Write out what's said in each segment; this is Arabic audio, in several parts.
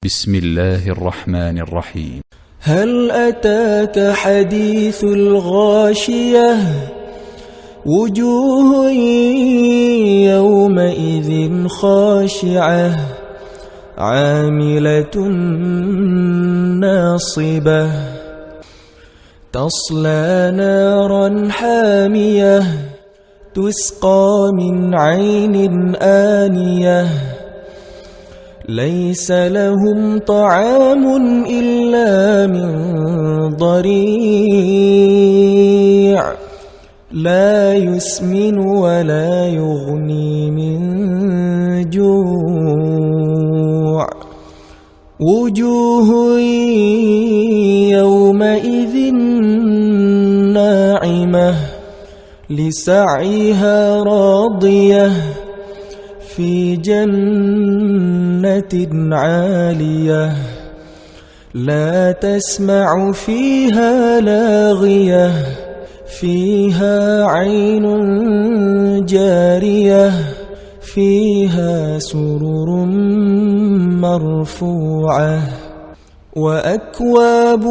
بسم الله الرحمن الرحيم. هل أتاك حديث الغاشية وجوه يومئذ خاشعة عاملة ناصبة تصلى نارا حامية تسقى من عين آنية ليس لهم طعام إلا من ضريع لا يسمن ولا يغني من جوع وجوه يومئذ ناعمة لسعيها راضية في جنة عالية لا تسمع فيها لاغية فيها عين جارية فيها سرر مرفوعة وأكواب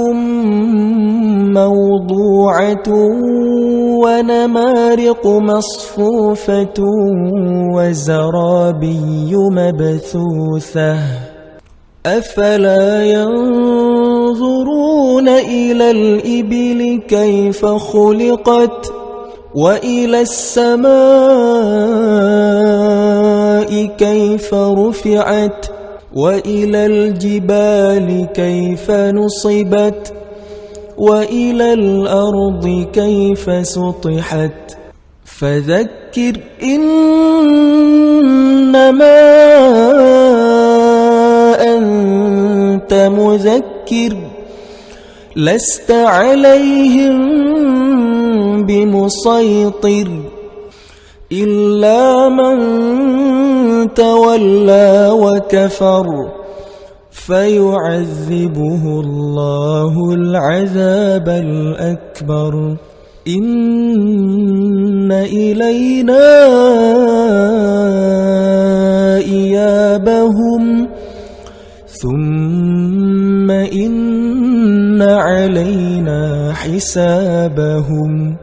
موضوعة ونمارق مصفوفة وزرابي مبثوثة أفلا ينظرون إلى الإبل كيف خلقت وإلى السماء كيف رفعت وإلى الجبال كيف نصبت وإلى الأرض كيف سطحت فذكر إنما أنت مذكر لست عليهم بمسيطر إلا من تولى وكفر فيعذبه الله العذاب الأكبر إن إلينا إيابهم ثم إن علينا حسابهم